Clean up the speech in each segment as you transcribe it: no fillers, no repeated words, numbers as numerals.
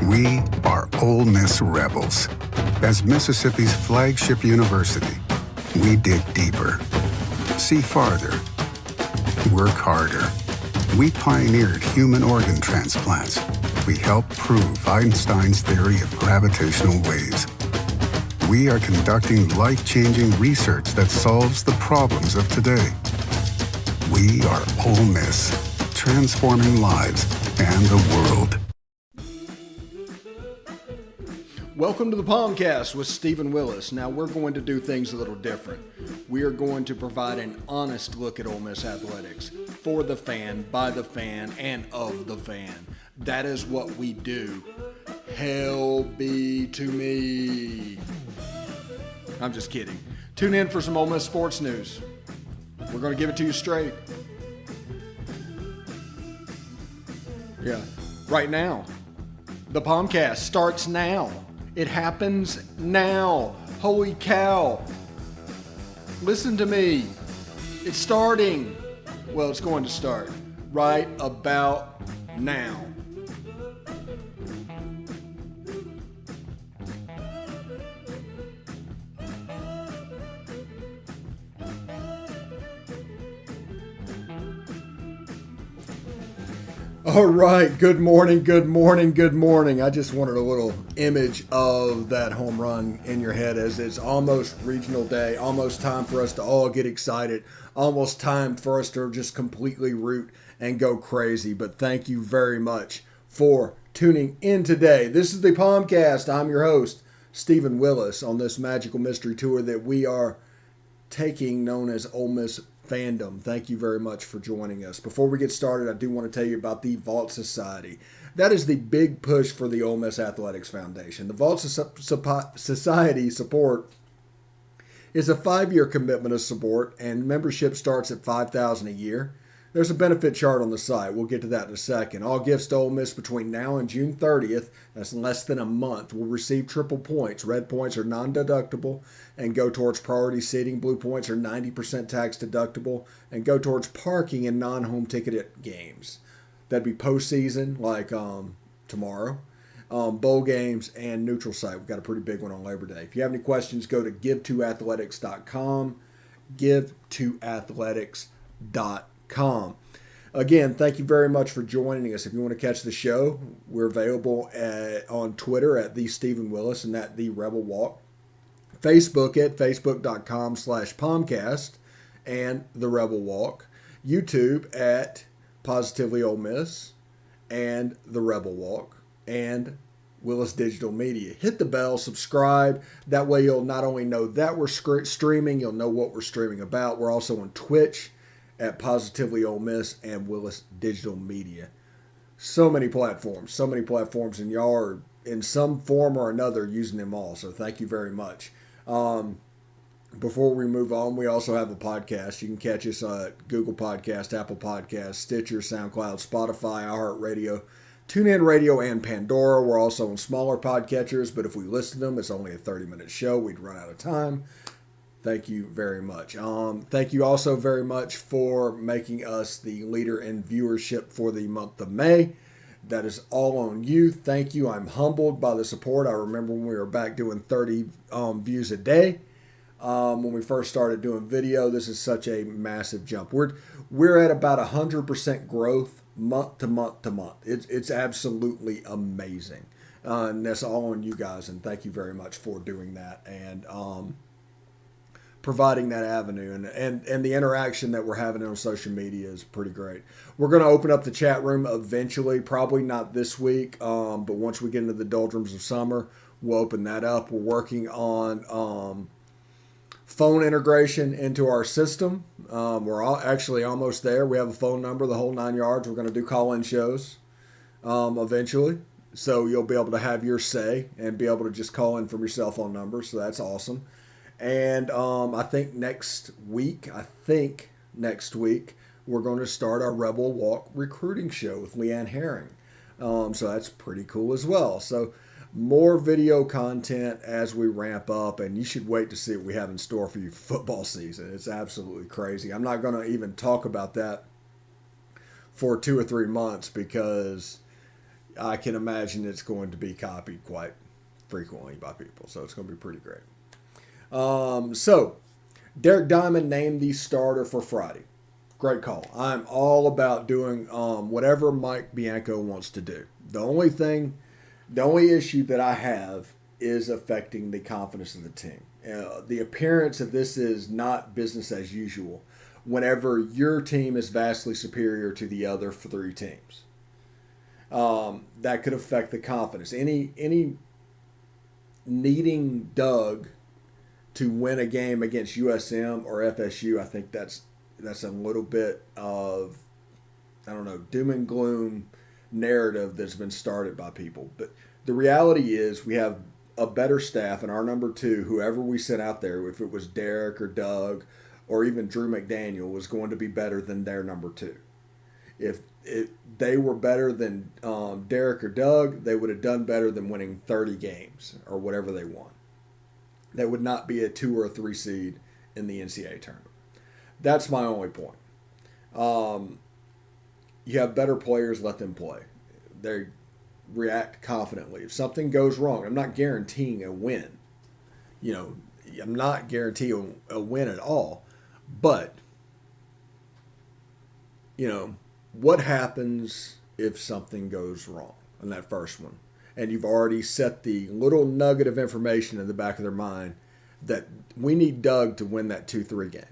We are Ole Miss Rebels. As Mississippi's flagship university, we dig deeper, see farther, work harder. We pioneered human organ transplants. We helped prove Einstein's theory of gravitational waves. We are conducting life-changing research that solves the problems of today. We are Ole Miss, transforming lives and the world. Welcome to the POMcast with Stephen Willis. Now we're going to do things a little different. We are going to provide an honest look at Ole Miss athletics for the fan, by the fan, and of the fan. That is what we do. Hell be to me. I'm just kidding. Tune in for some Ole Miss sports news. We're going to give it to you straight. Yeah, right now. The POMcast starts now. It happens now. Holy cow. Listen to me. It's starting. Well, it's going to start right about now. All right, good morning. I just wanted a little image of that home run in your head as it's almost regional day, almost time for us to all get excited, almost time for us to just completely root and go crazy. But thank you very much for tuning in today. This is the POMcast. I'm your host, Stephen Willis, on this magical mystery tour that we are taking known as Ole Miss Fandom. Thank you very much for joining us. Before we get started, I do want to tell you about the Vault Society. That is the big push for the Ole Miss Athletics Foundation. The Vault Society support is a 5-year commitment of support, and membership starts at $5,000 a year. There's a benefit chart on the site. We'll get to that in a second. All gifts to Ole Miss between now and June 30th, that's less than a month, will receive triple points. Red points are non-deductible and go towards priority seating. Blue points are 90% tax deductible and go towards parking in non-home ticketed games. That'd be postseason, like tomorrow, bowl games, and neutral site. We've got a pretty big one on Labor Day. If you have any questions, go to give2athletics.com, give2athletics.com. Again, thank you very much for joining us. If you want to catch the show, we're available on Twitter at the Stephen Willis and at the Rebel Walk. Facebook at facebook.com/POMcast and the Rebel Walk. YouTube at Positively Ole Miss and the Rebel Walk and Willis Digital Media. Hit the bell, subscribe. That way you'll not only know that we're streaming, you'll know what we're streaming about. We're also on Twitch at Positively Ole Miss and Willis Digital Media. So many platforms, and y'all are in some form or another using them all. So thank you very much. Before we move on, we also have a podcast. You can catch us at Google Podcast, Apple Podcast, Stitcher, SoundCloud, Spotify, iHeartRadio, TuneIn Radio, and Pandora. We're also on smaller podcatchers, but if we listed them, it's only a 30-minute show. We'd run out of time. Thank you very much. Thank you also very much for making us the leader in viewership for the month of May. That is all on you. Thank you. I'm humbled by the support. I remember when we were back doing 30 views a day. When we first started doing video, this is such a massive jump. We're at about 100% growth month to month to month. It's absolutely amazing. And that's all on you guys. And thank you very much for doing that. And providing that avenue and the interaction that we're having on social media is pretty great. We're going to open up the chat room eventually, probably not this week, but once we get into the doldrums of summer, we'll open that up. We're working on phone integration into our system. We're actually almost there. We have a phone number, the whole 9 yards. We're going to do call-in shows eventually, so you'll be able to have your say and be able to just call in from your cell phone number, so that's awesome. And I think next week, we're going to start our Rebel Walk recruiting show with Leanne Herring. So that's pretty cool as well. So more video content as we ramp up, and you should wait to see what we have in store for you for football season. It's absolutely crazy. I'm not going to even talk about that for 2 or 3 months because I can imagine it's going to be copied quite frequently by people. So it's going to be pretty great. So Derek Diamond named the starter for Friday. Great call. I'm all about doing whatever Mike Bianco wants to do. The only issue that I have is affecting the confidence of the team. The appearance of this is not business as usual whenever your team is vastly superior to the other 3 teams. That could affect the confidence. Any needing Doug to win a game against USM or FSU, I think that's a little bit of, I don't know, doom and gloom narrative that's been started by people. But the reality is we have a better staff, and our number 2, whoever we sent out there, if it was Derek or Doug or even Drew McDaniel, was going to be better than their number 2. If they were better than Derek or Doug, they would have done better than winning 30 games or whatever they won. That would not be a 2 or a 3 seed in the NCAA tournament. That's my only point. You have better players, let them play. They react confidently. If something goes wrong, I'm not guaranteeing a win. I'm not guaranteeing a win at all. But, what happens if something goes wrong on that first one? And you've already set the little nugget of information in the back of their mind that we need Doug to win that 2-3 game.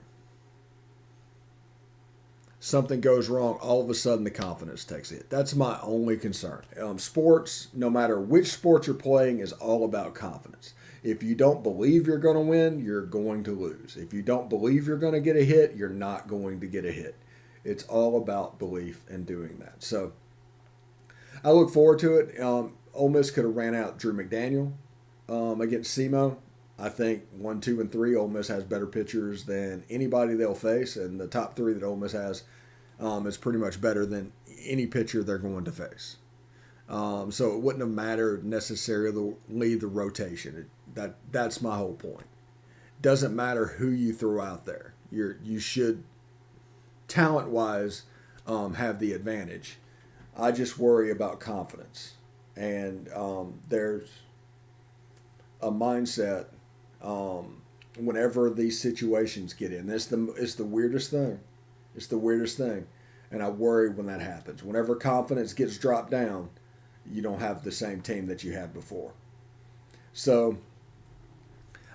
Something goes wrong, all of a sudden the confidence takes it. That's my only concern. Sports, no matter which sport you're playing, is all about confidence. If you don't believe you're going to win, you're going to lose. If you don't believe you're going to get a hit, you're not going to get a hit. It's all about belief and doing that. So I look forward to it. Ole Miss could have ran out Drew McDaniel against SEMO. I think 1, 2, and 3, Ole Miss has better pitchers than anybody they'll face, and the top 3 that Ole Miss has is pretty much better than any pitcher they're going to face. So it wouldn't have mattered necessarily the rotation. That's my whole point. Doesn't matter who you throw out there. You should, talent-wise, have the advantage. I just worry about confidence, and there's a mindset whenever these situations get in. It's the weirdest thing. It's the weirdest thing, and I worry when that happens. Whenever confidence gets dropped down, you don't have the same team that you had before. So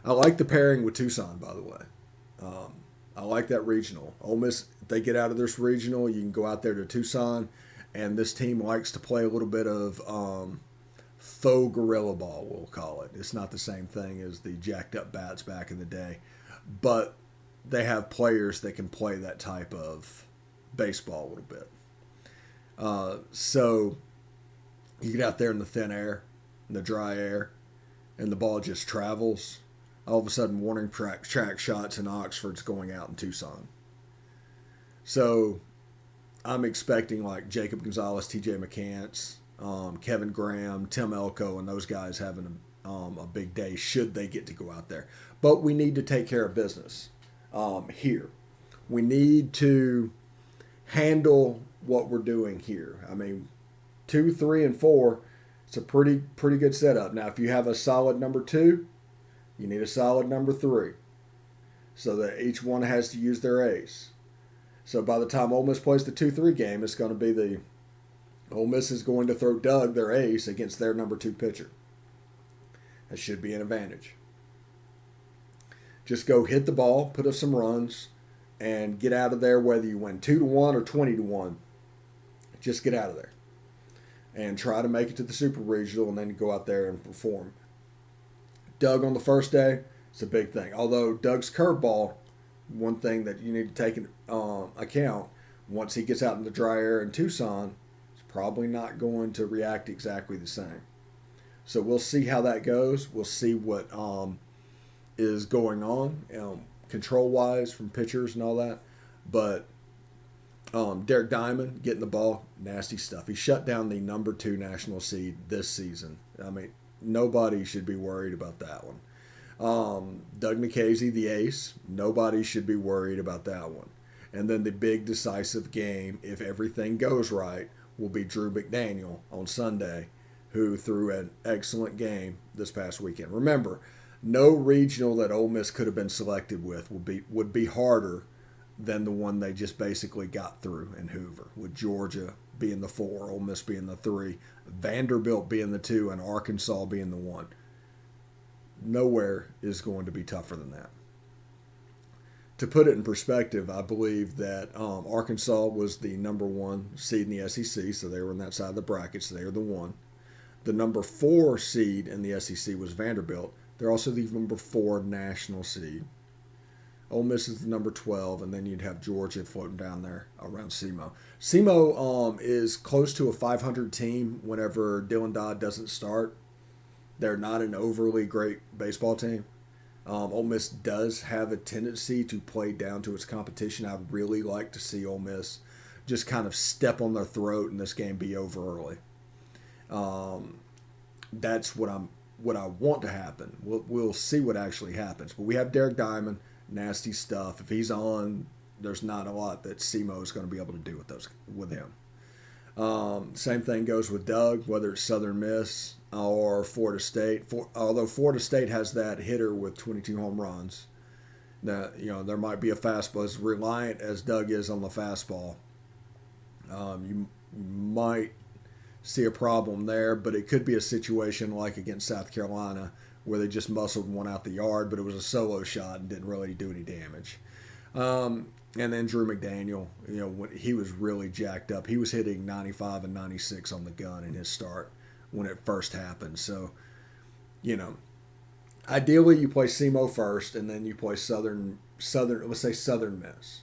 I like the pairing with Tucson, by the way. I like that regional. Ole Miss, if they get out of this regional, you can go out there to Tucson, and this team likes to play a little bit of faux gorilla ball, we'll call it. It's not the same thing as the jacked up bats back in the day, but they have players that can play that type of baseball a little bit. So you get out there in the thin air, in the dry air, and the ball just travels. All of a sudden, warning track shots in Oxford's going out in Tucson. So I'm expecting like Jacob Gonzalez, TJ McCants, Kevin Graham, Tim Elko, and those guys having a big day should they get to go out there. But we need to take care of business here. We need to handle what we're doing here. I mean, 2, 3, and 4, it's a pretty good setup. Now, if you have a solid number 2, you need a solid number 3, so that each one has to use their ace. So by the time Ole Miss plays the 2-3 game, it's going to be Ole Miss is going to throw Doug, their ace, against their number 2 pitcher. That should be an advantage. Just go hit the ball, put up some runs, and get out of there. Whether you win 2-1 or 20-1, just get out of there and try to make it to the Super Regional, and then go out there and perform. Doug on the first day, it's a big thing. Although Doug's curveball, one thing that you need to take into account, once he gets out in the dry air in Tucson, it's probably not going to react exactly the same. So we'll see how that goes. We'll see what is going on control-wise from pitchers and all that. But Derek Diamond getting the ball, nasty stuff. He shut down the number 2 national seed this season. I mean, nobody should be worried about that one. Doug Nikhazy, the ace, nobody should be worried about that one. And then the big decisive game, if everything goes right, will be Drew McDaniel on Sunday, who threw an excellent game this past weekend. Remember, no regional that Ole Miss could have been selected with would be harder than the one they just basically got through in Hoover, with Georgia being the 4, Ole Miss being the 3, Vanderbilt being the 2, and Arkansas being the 1. Nowhere is going to be tougher than that. To put it in perspective, I believe that Arkansas was the number 1 seed in the SEC, so they were on that side of the bracket, so they are the 1. The number 4 seed in the SEC was Vanderbilt. They're also the number 4 national seed. Ole Miss is the number 12, and then you'd have Georgia floating down there around SEMO. SEMO is close to a 500 team whenever Dylan Dodd doesn't start. They're not an overly great baseball team. Ole Miss does have a tendency to play down to its competition. I'd really like to see Ole Miss just kind of step on their throat and this game be over early. That's what I want to happen. We'll see what actually happens. But we have Derek Diamond, nasty stuff. If he's on, there's not a lot that SEMO is going to be able to do with him. Same thing goes with Doug, whether it's Southern Miss or Florida State. Although Florida State has that hitter with 22 home runs, that there might be a fastball. As reliant as Doug is on the fastball, you might see a problem there. But it could be a situation like against South Carolina where they just muscled one out the yard, but it was a solo shot and didn't really do any damage. And then Drew McDaniel, when he was really jacked up. He was hitting 95 and 96 on the gun in his start when it first happened. So, ideally you play SEMO first, and then you play Southern, let's say Southern Miss.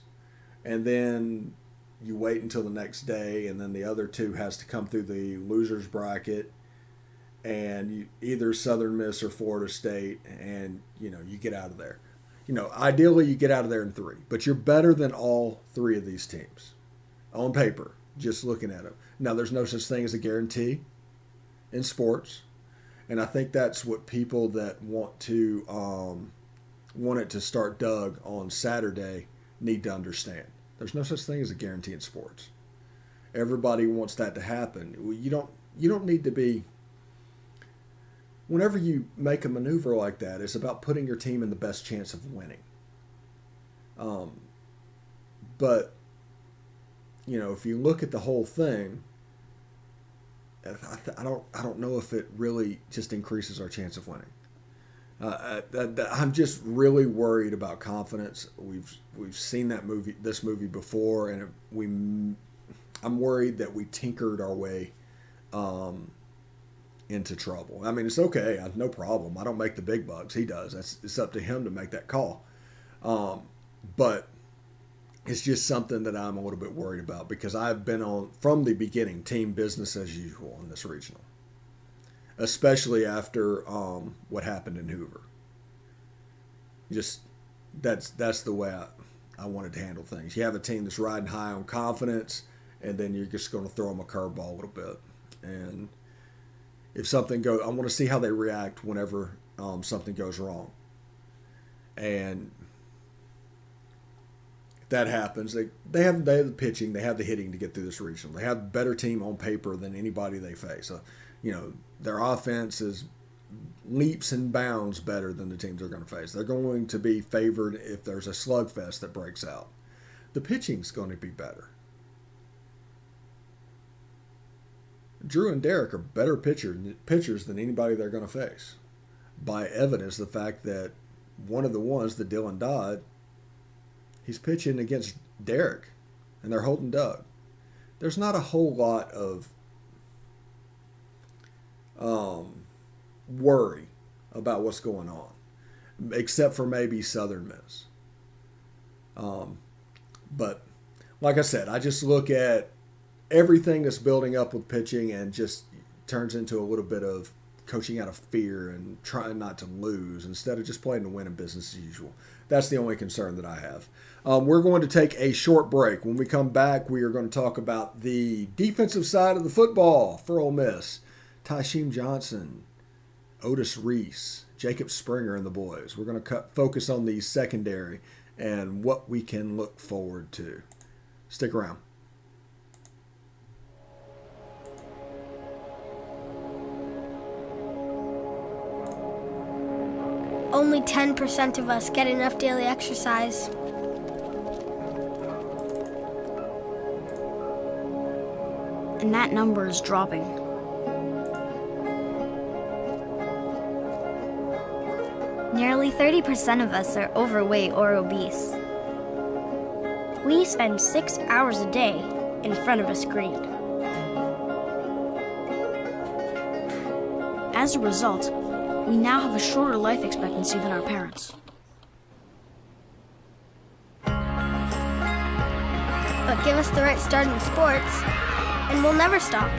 And then you wait until the next day, and then the other 2 has to come through the loser's bracket, and either Southern Miss or Florida State, and, you get out of there. Ideally you get out of there in 3, but you're better than all 3 of these teams on paper, just looking at them. Now, there's no such thing as a guarantee in sports, and I think that's what people that want it to start Doug on Saturday need to understand. There's no such thing as a guarantee in sports. Everybody wants that to happen. You don't need to be. Whenever you make a maneuver like that, it's about putting your team in the best chance of winning. But if you look at the whole thing, I don't know if it really just increases our chance of winning. I'm just really worried about confidence. We've seen this movie before, and I'm worried that we tinkered our way into trouble. I mean, it's okay. No problem. I don't make the big bucks. He does. It's up to him to make that call. But it's just something that I'm a little bit worried about, because I've been on, from the beginning, team business as usual in this regional, especially after what happened in Hoover. Just that's the way I wanted to handle things. You have a team that's riding high on confidence, and then you're just going to throw them a curveball a little bit. And if something goes, I want to see how they react whenever something goes wrong. And if that happens, they have the pitching, they have the hitting to get through this regional. They have a better team on paper than anybody they face. So, their offense is leaps and bounds better than the teams they're going to face. They're going to be favored if there's a slugfest that breaks out. The pitching's going to be better. Drew and Derek are better pitchers than anybody they're going to face, by evidence the fact that one of the ones, the Dylan Dodd, he's pitching against Derek, and they're holding Doug. There's not a whole lot of worry about what's going on, except for maybe Southern Miss. But like I said, I just look at everything that's building up with pitching and just turns into a little bit of coaching out of fear and trying not to lose instead of just playing to win in business as usual. That's the only concern that I have. We're going to take a short break. When we come back, we are going to talk about the defensive side of the football for Ole Miss. Tysheem Johnson, Otis Reese, Jacob Springer, and the boys. We're going to focus on the secondary and what we can look forward to. Stick around. only 10% of us get enough daily exercise. And that number is dropping. Nearly 30% of us are overweight or obese. We spend 6 hours a day in front of a screen. As a result, we now have a shorter life expectancy than our parents. But give us the right start in sports, and we'll never stop.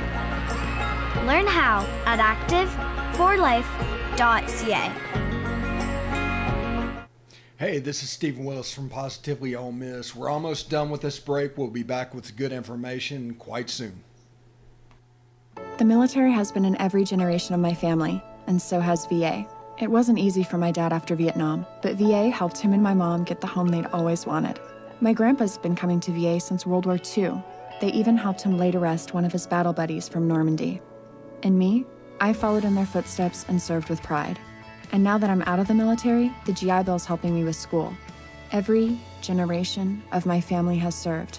Learn how at active4life.ca. Hey, this is Stephen Willis from Positively Ole Miss. We're almost done with this break. We'll be back with good information quite soon. The military has been in every generation of my family, and so has VA. It wasn't easy for my dad after Vietnam, but VA helped him and my mom get the home they'd always wanted. My grandpa's been coming to VA since World War II. They even helped him lay to rest one of his battle buddies from Normandy. And me, I followed in their footsteps and served with pride. And now that I'm out of the military, the GI Bill's helping me with school. Every generation of my family has served,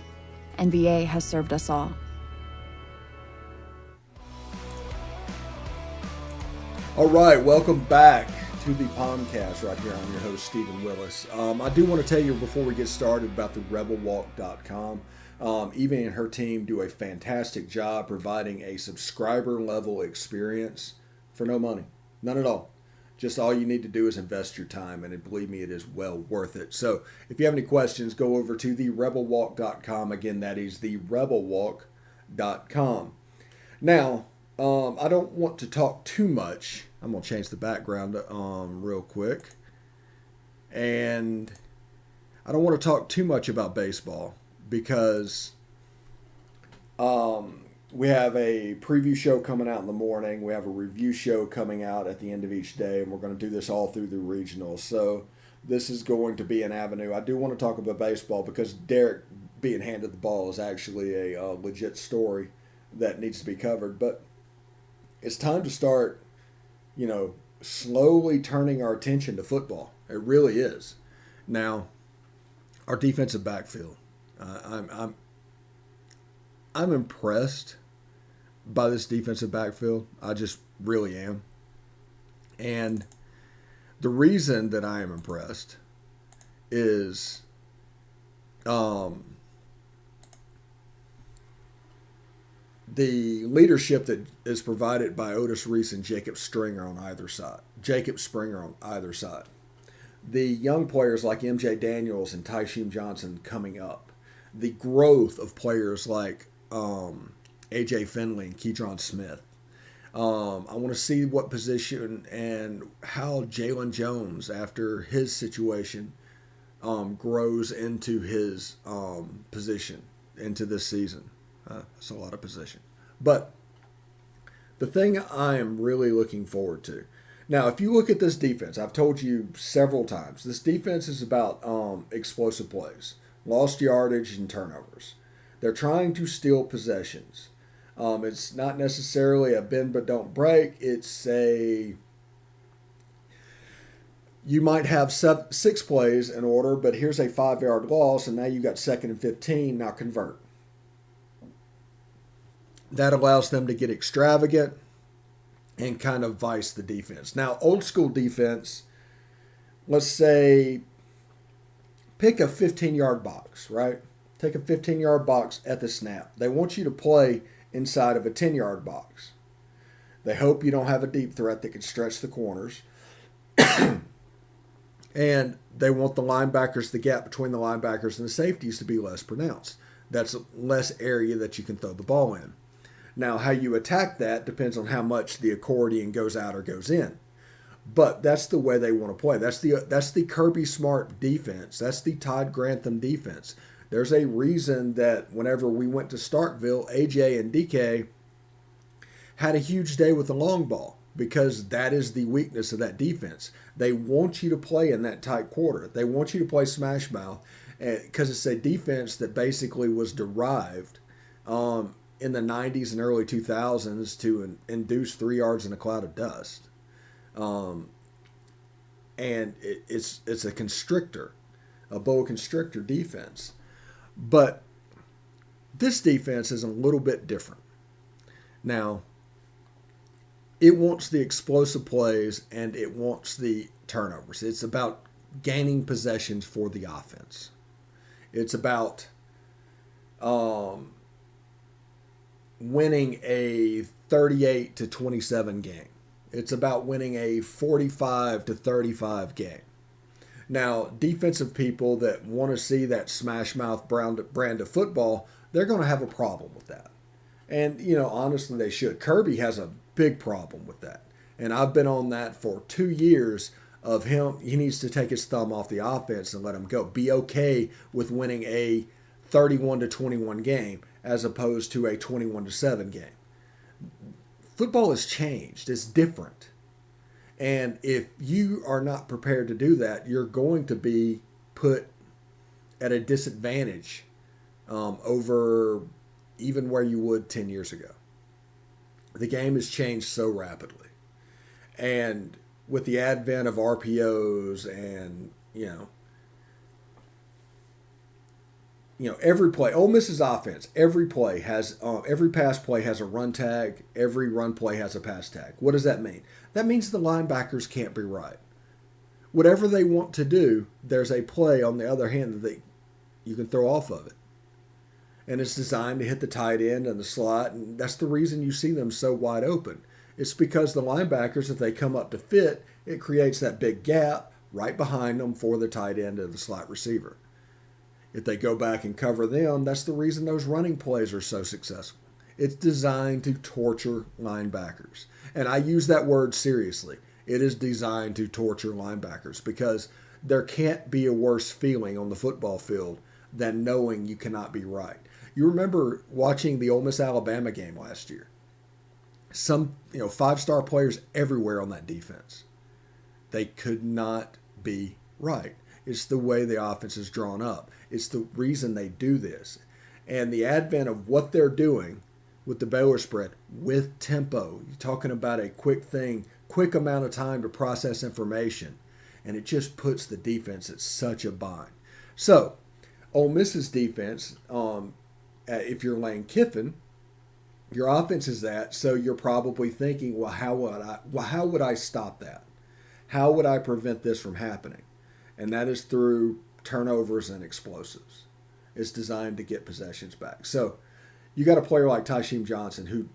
and VA has served us all. All right, welcome back to the POMcast right here. I'm your host, Stephen Willis. I do want to tell you before we get started about the rebelwalk.com. Eva and her team do a fantastic job providing a subscriber level experience for no money. None at all. Just all you need to do is invest your time, and believe me, it is well worth it. So if you have any questions, go over to the rebelwalk.com. Again, that is the rebelwalk.com. Now, I don't want to talk too much. I'm going to change the background real quick. And I don't want to talk too much about baseball because we have a preview show coming out in the morning. We have a review show coming out at the end of each day, and we're going to do this all through the regionals. So this is going to be an avenue. I do want to talk about baseball because Derek being handed the ball is actually a legit story that needs to be covered. But it's time to start, slowly turning our attention to football. It really is. Now, our defensive backfield. I'm impressed by this defensive backfield. I just really am. And the reason that I am impressed is the leadership that is provided by Otis Reese and Jacob Springer on either side. The young players like MJ Daniels and Tysheem Johnson coming up. The growth of players like AJ Finley and Keydron Smith. I want to see what position and how Jalen Jones, after his situation, grows into his position into this season. That's a lot of position. But the thing I am really looking forward to. Now, if you look at this defense, I've told you several times, this defense is about explosive plays, lost yardage, and turnovers. They're trying to steal possessions. It's not necessarily a bend but don't break. It's you might have 6 plays in order, but here's a 5-yard loss, and now you got 2nd and 15. Now convert. That allows them to get extravagant and kind of vice the defense. Now, old school defense, let's say, pick a 15-yard box, right? Take a 15-yard box at the snap. They want you to play inside of a 10-yard box. They hope you don't have a deep threat that can stretch the corners. And they want the linebackers, the gap between the linebackers and the safeties to be less pronounced. That's less area that you can throw the ball in. Now, how you attack that depends on how much the accordion goes out or goes in. But that's the way they want to play. That's the Kirby Smart defense. That's the Todd Grantham defense. There's a reason that whenever we went to Starkville, AJ and DK had a huge day with the long ball because that is the weakness of that defense. They want you to play in that tight quarter. They want you to play smash mouth because it's a defense that basically was derived in the 90s and early 2000s to induce 3 yards in a cloud of dust. And and it's a constrictor, a boa constrictor defense. But this defense is a little bit different. Now, it wants the explosive plays and it wants the turnovers. It's about gaining possessions for the offense. It's about winning a 38-27 game. It's about winning a 45-35 game. Now, defensive people that want to see that smash mouth brand of football, they're going to have a problem with that. And, honestly, they should. Kirby has a big problem with that. And I've been on that for 2 years of him. He needs to take his thumb off the offense and let him go. Be okay with winning a 31-21 game as opposed to a 21-7 game. Football has changed. It's different. And if you are not prepared to do that, you're going to be put at a disadvantage over even where you would 10 years ago. The game has changed so rapidly. And with the advent of RPOs and, every play, Ole Miss's offense, every pass play has a run tag, every run play has a pass tag. What does that mean? That means the linebackers can't be right. Whatever they want to do, there's a play on the other hand that you can throw off of it. And it's designed to hit the tight end and the slot, and that's the reason you see them so wide open. It's because the linebackers, if they come up to fit, it creates that big gap right behind them for the tight end and the slot receiver. If they go back and cover them, that's the reason those running plays are so successful. It's designed to torture linebackers. And I use that word seriously. It is designed to torture linebackers because there can't be a worse feeling on the football field than knowing you cannot be right. You remember watching the Ole Miss Alabama game last year. Some, 5-star players everywhere on that defense. They could not be right. It's the way the offense is drawn up. It's the reason they do this. And the advent of what they're doing with the Baylor spread, with tempo, you're talking about a quick amount of time to process information, and it just puts the defense at such a bind. So, Ole Miss's defense, if you're Lane Kiffin, your offense is that, so you're probably thinking, well, how would I stop that? How would I prevent this from happening? And that is through turnovers and explosives. It's designed to get possessions back. So you got a player like Tysheem Johnson who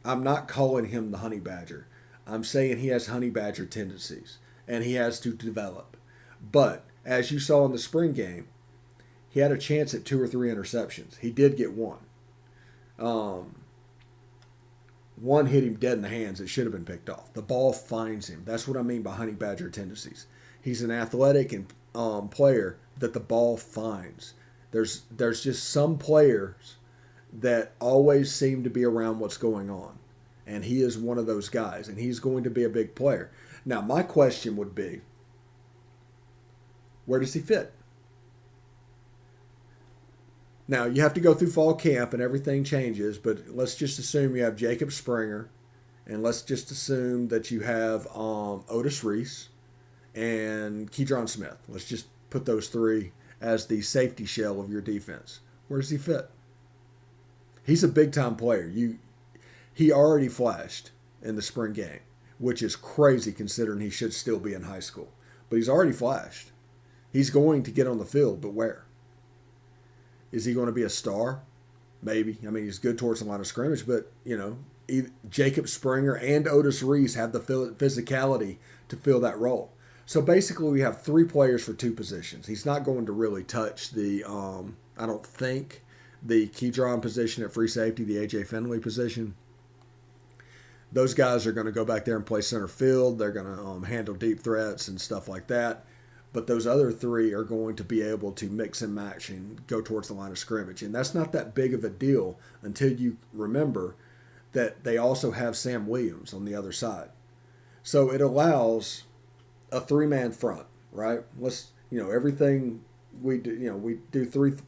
I'm not calling him the honey badger. I'm saying he has honey badger tendencies and he has to develop. But as you saw in the spring game, he had a chance at 2 or 3 interceptions. He did get one. One hit him dead in the hands. It should have been picked off. The ball finds him. That's what I mean by honey badger tendencies. He's an athletic and player that the ball finds. There's just some players that always seem to be around what's going on. And he is one of those guys. And he's going to be a big player. Now, my question would be, where does he fit? Now, you have to go through fall camp and everything changes, but let's just assume you have Jacob Springer, and let's just assume that you have Otis Reese and Keydron Smith. Let's just put those 3 as the safety shell of your defense. Where does he fit? He's a big-time player. He already flashed in the spring game, which is crazy considering he should still be in high school. But he's already flashed. He's going to get on the field, but where? Is he going to be a star? Maybe. I mean, he's good towards the line of scrimmage, but, Jacob Springer and Otis Reese have the physicality to fill that role. So basically we have 3 players for 2 positions. He's not going to really touch the, I don't think, the Keydron position at free safety, the A.J. Finley position. Those guys are going to go back there and play center field. They're going to handle deep threats and stuff like that. But those other 3 are going to be able to mix and match and go towards the line of scrimmage. And that's not that big of a deal until you remember that they also have Sam Williams on the other side. So it allows a 3-man front, right? Let's, everything we do, we do 3-3-5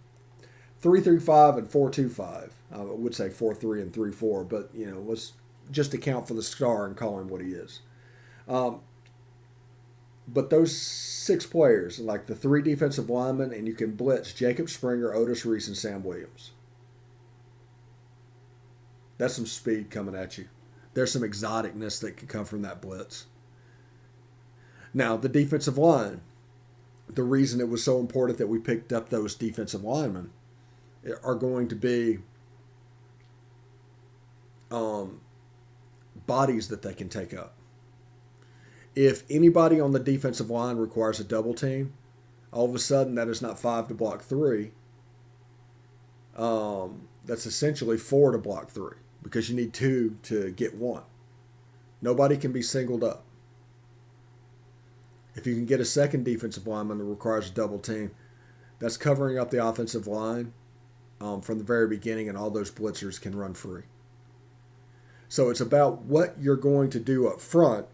and 4-2-5. I would say 4-3 and 3-4, but, let's just account for the star and call him what he is. But those 6 players, like the 3 defensive linemen, and you can blitz Jacob Springer, Otis Reese, and Sam Williams. That's some speed coming at you. There's some exoticness that can come from that blitz. Now, the defensive line, the reason it was so important that we picked up those defensive linemen are going to be bodies that they can take up. If anybody on the defensive line requires a double team, all of a sudden that is not 5 to block 3. That's essentially 4 to block 3 because you need 2 to get 1. Nobody can be singled up. If you can get a second defensive lineman that requires a double team, that's covering up the offensive line from the very beginning, and all those blitzers can run free. So it's about what you're going to do up front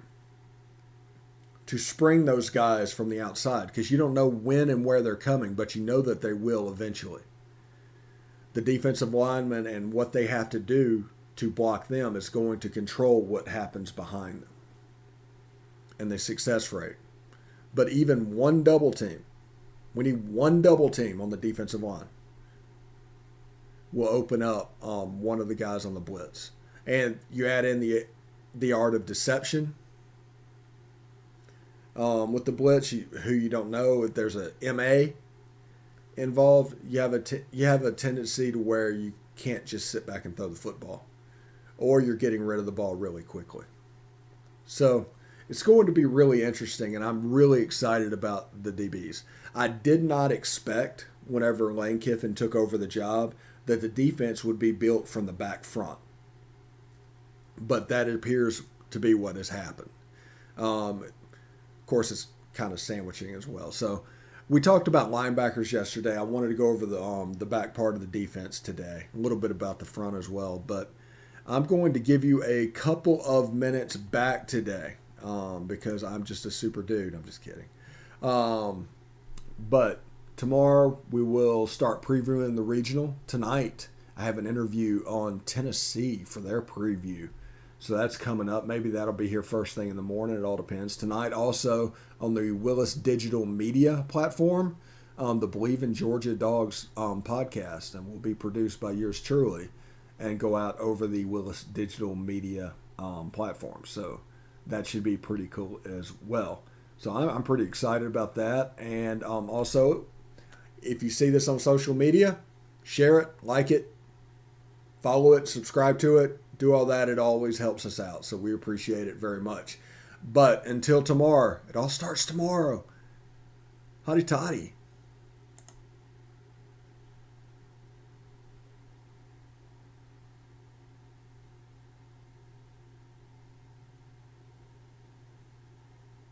to spring those guys from the outside, because you don't know when and where they're coming, but you know that they will eventually. The defensive linemen and what they have to do to block them is going to control what happens behind them and the success rate. But even one double team, we need one double team on the defensive line, will open up one of the guys on the blitz. And you add in the art of deception. With the blitz, who you don't know, if there's a MA involved, you have a tendency to where you can't just sit back and throw the football, or you're getting rid of the ball really quickly. So it's going to be really interesting, and I'm really excited about the DBs. I did not expect, whenever Lane Kiffin took over the job, that the defense would be built from the back front. But that appears to be what has happened. Of course, it's kind of sandwiching as well. So we talked about linebackers yesterday. I wanted to go over the back part of the defense today, a little bit about the front as well. But I'm going to give you a couple of minutes back today because I'm just a super dude. I'm just kidding. But tomorrow we will start previewing the regional. Tonight I have an interview on Tennessee for their preview. So that's coming up. Maybe that'll be here first thing in the morning. It all depends. Tonight also on the Willis Digital Media platform, the Believe in Georgia Dogs podcast, and will be produced by yours truly and go out over the Willis Digital Media platform. So that should be pretty cool as well. So I'm pretty excited about that. And also, if you see this on social media, share it, like it, follow it, subscribe to it, do all that. It always helps us out. So we appreciate it very much. But until tomorrow, it all starts tomorrow. Hotty toddy.